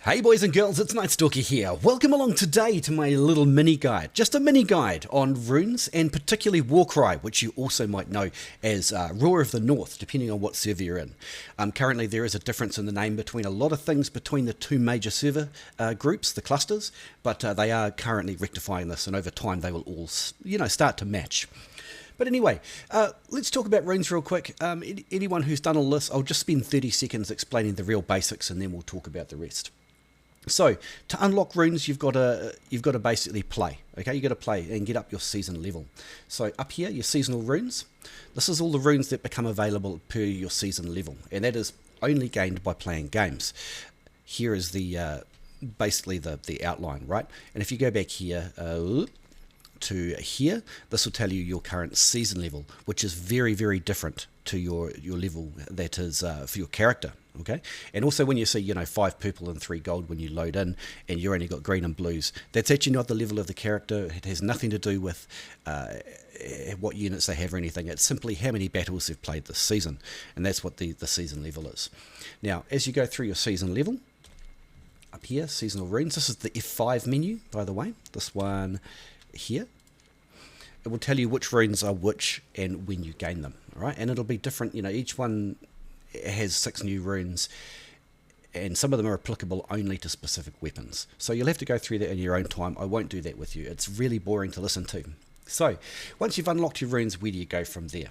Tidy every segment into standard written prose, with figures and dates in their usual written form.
Hey boys and girls, it's KnightStalker here. Welcome along today to my little mini guide. Just a mini guide on runes and particularly Warcry, which you also might know as Roar of the North, depending on what server you're in. Currently there is a difference in the name between a lot of things between the two major server groups, the clusters, but they are currently rectifying this, and over time they will all, start to match. But anyway, let's talk about runes real quick. Anyone who's done all this, I'll just spend 30 seconds explaining the real basics and then we'll talk about the rest. So, to unlock runes, you've got to basically play. Okay, you've got to play and get up your season level. So up here, your seasonal runes. This is all the runes that become available per your season level, and that is only gained by playing games. Here is the basically the outline, right? And if you go back here to here, this will tell you your current season level, which is very, very different to your level that is for your character. Okay, and also when you see 5 purple and 3 gold when you load in, and you only got green and blues, that's actually not the level of the character. It has nothing to do with what units they have or anything. It's simply how many battles they've played this season, and that's what the season level is. Now, as you go through your season level, up here, seasonal runes. This is the F5 menu, by the way. This one here. It will tell you which runes are which and when you gain them. All right, and it'll be different. Each one has 6 new runes, and some of them are applicable only to specific weapons. So you'll have to go through that in your own time. I won't do that with you. It's really boring to listen to. So once you've unlocked your runes, where do you go from there?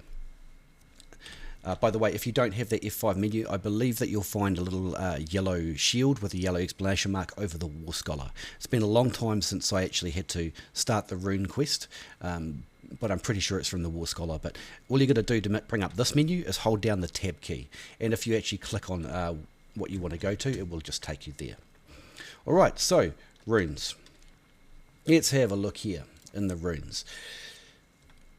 By the way, if you don't have the F5 menu, I believe that you'll find a little yellow shield with a yellow exclamation mark over the War Scholar. It's been a long time since I actually had to start the rune quest, but I'm pretty sure it's from the War Scholar. But all you got to do to bring up this menu is hold down the tab key, and if you actually click on what you want to go to, it will just take you there. Alright, so runes. Let's have a look here in the runes.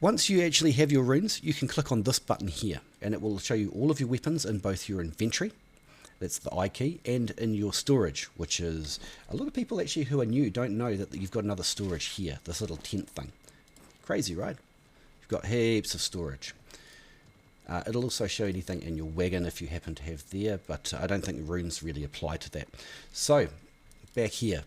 Once you actually have your runes, you can click on this button here, and it will show you all of your weapons in both your inventory, that's the I key, and in your storage, which is, a lot of people actually who are new don't know that you've got another storage here, this little tent thing. Crazy, right? You've got heaps of storage. It'll also show anything in your wagon if you happen to have there, but I don't think runes really apply to that. So, back here.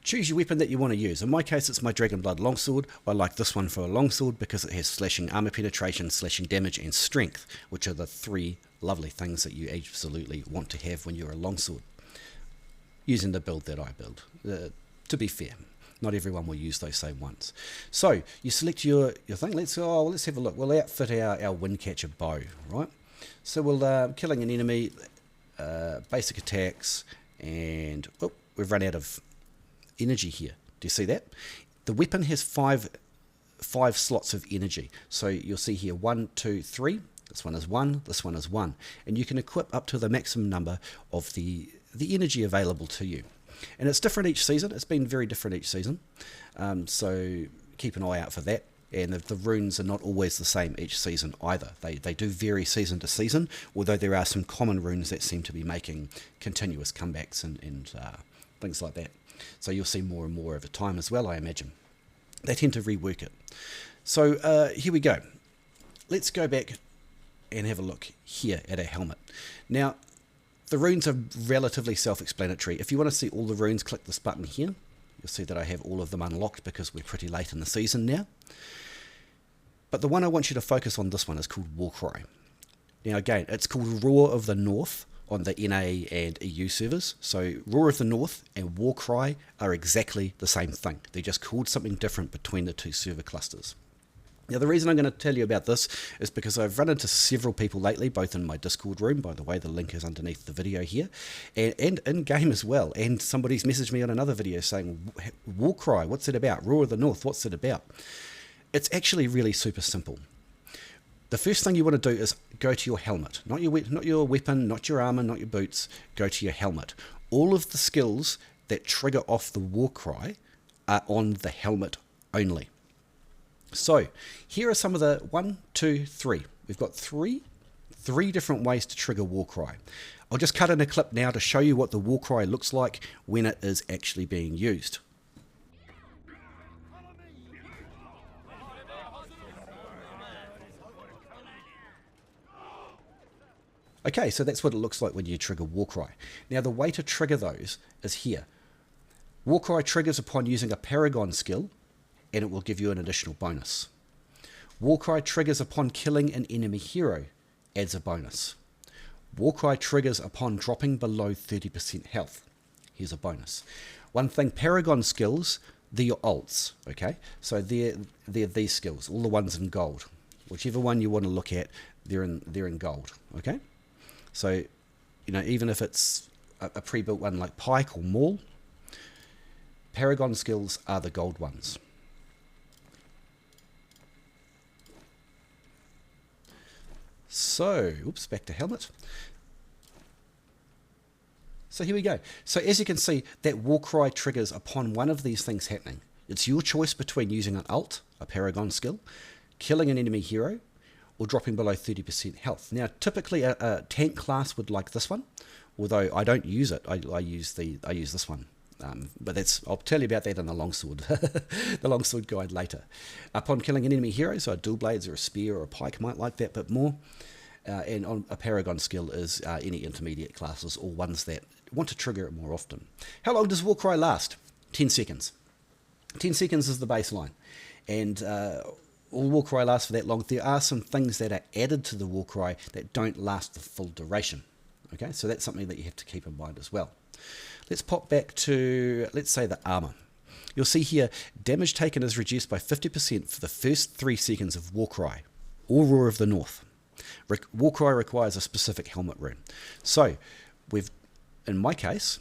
Choose your weapon that you want to use. In my case, it's my Dragonblood Longsword. I like this one for a longsword because it has slashing armor penetration, slashing damage, and strength, which are the 3 lovely things that you absolutely want to have when you're a longsword. Using the build that I build. To be fair, not everyone will use those same ones. So you select your thing. Let's have a look. We'll outfit our Windcatcher bow, right? So we'll killing an enemy, basic attacks, and we've run out of energy here. Do you see that? The weapon has five slots of energy. So you'll see here 1, 2, 3. This one is 1. This one is 1. And you can equip up to the maximum number of the energy available to you. And it's different each season. It's been very different each season. So keep an eye out for that. And the runes are not always the same each season either. They do vary season to season, although there are some common runes that seem to be making continuous comebacks and things like that. So you'll see more and more over time as well, I imagine. They tend to rework it. So here we go. Let's go back and have a look here at our helmet. Now, the runes are relatively self-explanatory. If you want to see all the runes, click this button here. You'll see that I have all of them unlocked because we're pretty late in the season now. But the one I want you to focus on, this one, is called Warcry. Now again, it's called Roar of the North on the NA and EU servers. So Roar of the North and Warcry are exactly the same thing. They're just called something different between the 2 server clusters. Now the reason I'm going to tell you about this is because I've run into several people lately, both in my Discord room, by the way, the link is underneath the video here, and in game as well. And somebody's messaged me on another video saying, Warcry, what's it about? Roar of the North, what's it about? It's actually really super simple. The first thing you want to do is go to your helmet. Not your weapon, not your armor, not your boots. Go to your helmet. All of the skills that trigger off the Warcry are on the helmet only. So here are some of the 1, 2, 3. We've got three different ways to trigger Warcry. I'll just cut in a clip now to show you what the Warcry looks like when it is actually being used. Okay, so that's what it looks like when you trigger Warcry. Now the way to trigger those is here. Warcry triggers upon using a Paragon skill, and it will give you an additional bonus. Warcry triggers upon killing an enemy hero, adds a bonus. Warcry triggers upon dropping below 30% health. Here's a bonus. One thing, Paragon skills, they're your alts, okay? So they're these skills, all the ones in gold. Whichever one you want to look at, they're in gold, okay? So, you know, even if it's a pre-built one like Pike or Maul, Paragon skills are the gold ones. So, oops, back to helmet. So here we go. So as you can see, that Warcry triggers upon one of these things happening. It's your choice between using an alt, a Paragon skill, killing an enemy hero, or dropping below 30% health. Now, typically a tank class would like this one, although I don't use it. I use this one. But I'll tell you about that in the longsword, the longsword guide later. Upon killing an enemy hero, so a dual blades or a spear or a pike might like that bit more. And on a Paragon skill is any intermediate classes or ones that want to trigger it more often. How long does Warcry last? 10 seconds. 10 seconds is the baseline. And all Warcry lasts for that long. There are some things that are added to the Warcry that don't last the full duration. Okay, so that's something that you have to keep in mind as well. Let's pop back to, let's say, the armor. You'll see here, damage taken is reduced by 50% for the first 3 seconds of Warcry, or Roar of the North. Warcry requires a specific helmet rune. So, in my case,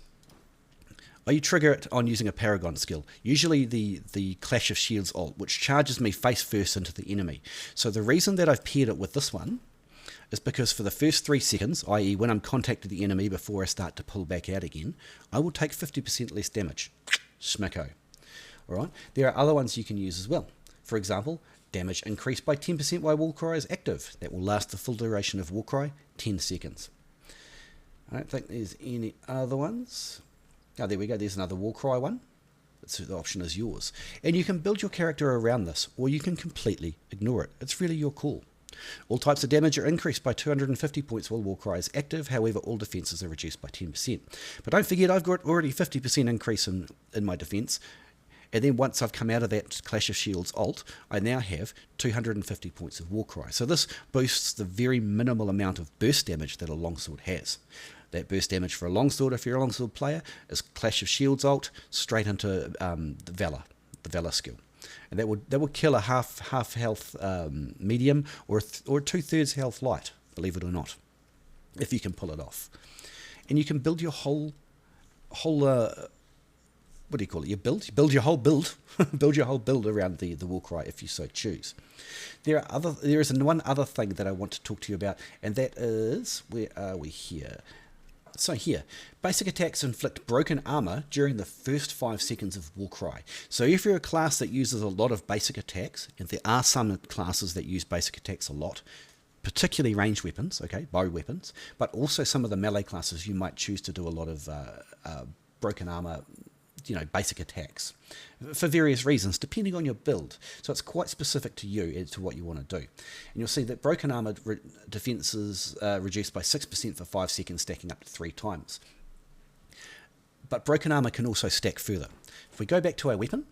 I trigger it on using a Paragon skill, usually the Clash of Shields ult, which charges me face first into the enemy. So the reason that I've paired it with this one is because for the first 3 seconds, i.e. when I'm contacting the enemy before I start to pull back out again, I will take 50% less damage. Smacko. Alright, there are other ones you can use as well. For example, damage increased by 10% while Warcry is active. That will last the full duration of Warcry, 10 seconds. I don't think there's any other ones. Oh, there we go, there's another Warcry one. The option is yours. And you can build your character around this, or you can completely ignore it. It's really your call. All types of damage are increased by 250 points while Warcry is active, however all defences are reduced by 10%. But don't forget, I've got already 50% increase in my defence, and then once I've come out of that Clash of Shields ult, I now have 250 points of Warcry. So this boosts the very minimal amount of burst damage that a longsword has. That burst damage for a longsword, if you're a longsword player, is Clash of Shields ult straight into the Valor skill. And that would kill a half health medium or 2/3 health light, believe it or not, if you can pull it off. And you can build your whole what do you call it? You build your whole build, build your whole build around the Warcry if you so choose. There is one other thing that I want to talk to you about, and that is, where are we here? So here, basic attacks inflict broken armor during the first 5 seconds of Warcry. So if you're a class that uses a lot of basic attacks, and there are some classes that use basic attacks a lot, particularly ranged weapons, okay, bow weapons, but also some of the melee classes, you might choose to do a lot of broken armor, basic attacks for various reasons, depending on your build. So it's quite specific to you as to what you want to do. And you'll see that broken armor defenses reduced by 6% for 5 seconds, stacking up to 3 times. But broken armor can also stack further. If we go back to our weapon,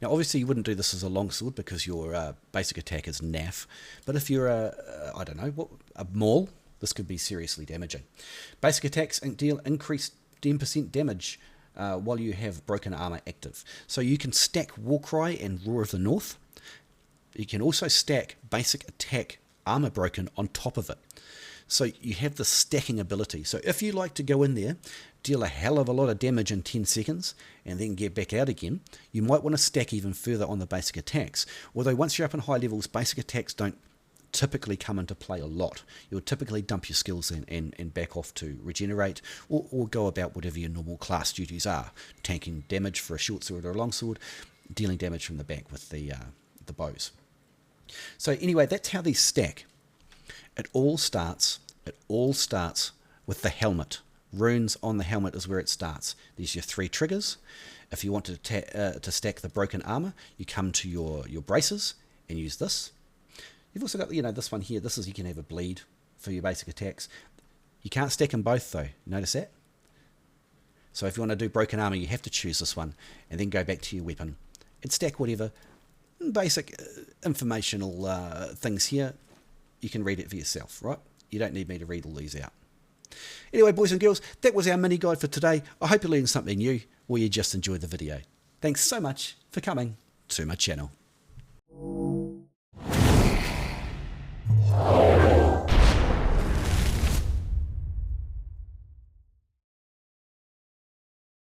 now obviously you wouldn't do this as a longsword because your basic attack is naff. But if you're a maul, this could be seriously damaging. Basic attacks deal increased 10% damage while you have broken armor active. So you can stack Warcry and Roar of the North. You can also stack basic attack armor broken on top of it. So you have the stacking ability. So if you like to go in there, deal a hell of a lot of damage in 10 seconds, and then get back out again, you might want to stack even further on the basic attacks. Although once you're up in high levels, basic attacks don't typically come into play a lot. You'll typically dump your skills in and back off to regenerate, or go about whatever your normal class duties are. Tanking damage for a short sword or a long sword, dealing damage from the back with the bows. So anyway, that's how these stack. It all starts with the helmet. Runes on the helmet is where it starts. These are your 3 triggers. If you want to stack the broken armor, you come to your braces and use this. You've also got, this one here. This is, you can have a bleed for your basic attacks. You can't stack them both though, notice that? So if you want to do broken armor, you have to choose this one and then go back to your weapon and stack whatever basic informational things here. You can read it for yourself, right? You don't need me to read all these out. Anyway, boys and girls, that was our mini guide for today. I hope you learned something new or you just enjoyed the video. Thanks so much for coming to my channel.